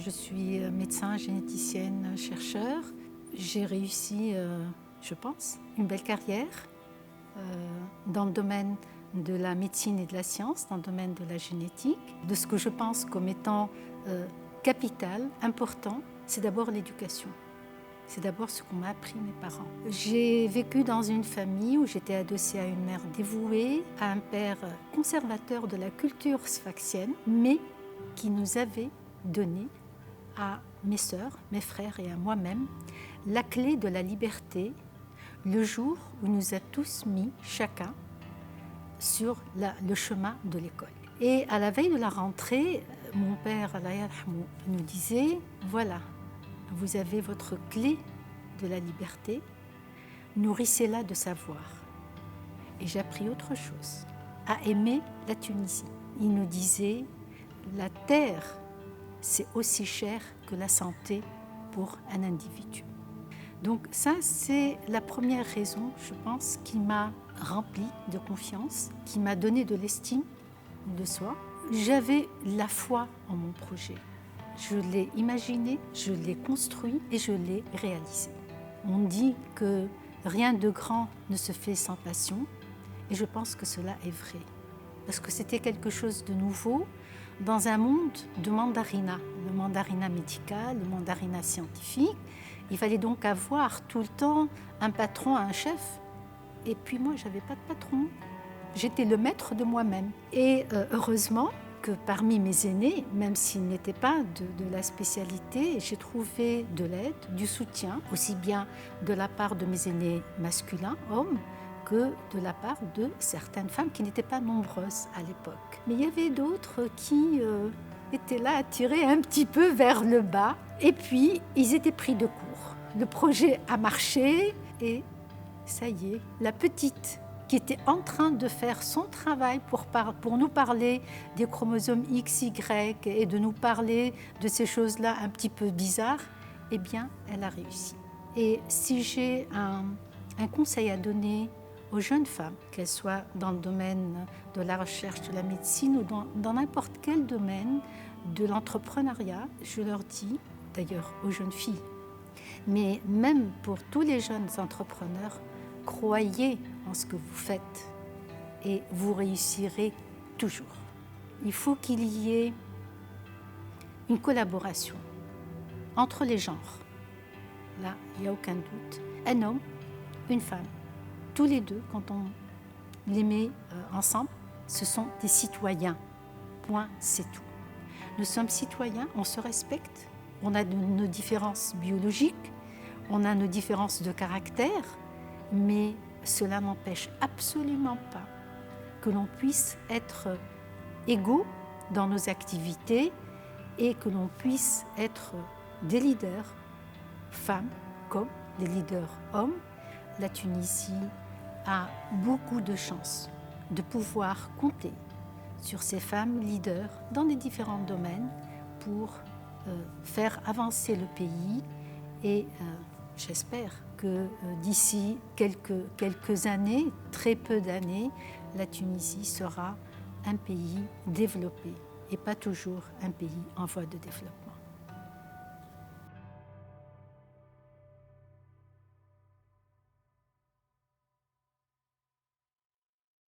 Je suis médecin, généticienne, chercheur. J'ai réussi, je pense, une belle carrière dans le domaine de la médecine et de la science, dans le domaine de la génétique. De ce que je pense comme étant capital, important, c'est d'abord l'éducation. C'est d'abord ce qu'on m'a appris mes parents. J'ai vécu dans une famille où j'étais adossée à une mère dévouée, à un père conservateur de la culture sfaxienne, mais qui nous avait donné à mes sœurs, mes frères et à moi-même la clé de la liberté le jour où il nous a tous mis, chacun, sur le chemin de l'école. Et à la veille de la rentrée, mon père, Allah yarhamou, nous disait, voilà, vous avez votre clé de la liberté, nourrissez-la de savoir. Et j'ai appris autre chose, à aimer la Tunisie. Il nous disait, la terre, c'est aussi cher que la santé pour un individu. Donc ça, c'est la première raison, je pense, qui m'a remplie de confiance, qui m'a donné de l'estime de soi. J'avais la foi en mon projet. Je l'ai imaginé, je l'ai construit et je l'ai réalisé. On dit que rien de grand ne se fait sans passion et je pense que cela est vrai. Parce que c'était quelque chose de nouveau dans un monde de mandarina, le mandarina médical, le mandarina scientifique. Il fallait donc avoir tout le temps un patron, un chef. Et puis moi, je n'avais pas de patron. J'étais le maître de moi-même. Et heureusement que parmi mes aînés, même s'ils n'étaient pas de la spécialité, j'ai trouvé de l'aide, du soutien, aussi bien de la part de mes aînés masculins, hommes, que de la part de certaines femmes qui n'étaient pas nombreuses à l'époque. Mais il y avait d'autres qui étaient là attirés un petit peu vers le bas. Et puis, ils étaient pris de court. Le projet a marché et ça y est, la petite qui était en train de faire son travail pour nous parler des chromosomes X, Y et de nous parler de ces choses-là un petit peu bizarres, eh bien, elle a réussi. Et si j'ai un conseil à donner aux jeunes femmes, qu'elles soient dans le domaine de la recherche, de la médecine ou dans n'importe quel domaine de l'entrepreneuriat, je leur dis, d'ailleurs aux jeunes filles, mais même pour tous les jeunes entrepreneurs, croyez en ce que vous faites et vous réussirez toujours. Il faut qu'il y ait une collaboration entre les genres. Là, il n'y a aucun doute. Un homme, une femme, tous les deux, quand on les met ensemble, ce sont des citoyens. Point, c'est tout. Nous sommes citoyens, on se respecte, on a nos différences biologiques, on a nos différences de caractère, mais cela n'empêche absolument pas que l'on puisse être égaux dans nos activités et que l'on puisse être des leaders femmes comme des leaders hommes. La Tunisie a beaucoup de chances de pouvoir compter sur ces femmes leaders dans les différents domaines pour faire avancer le pays et j'espère que d'ici quelques années, très peu d'années, la Tunisie sera un pays développé et pas toujours un pays en voie de développement.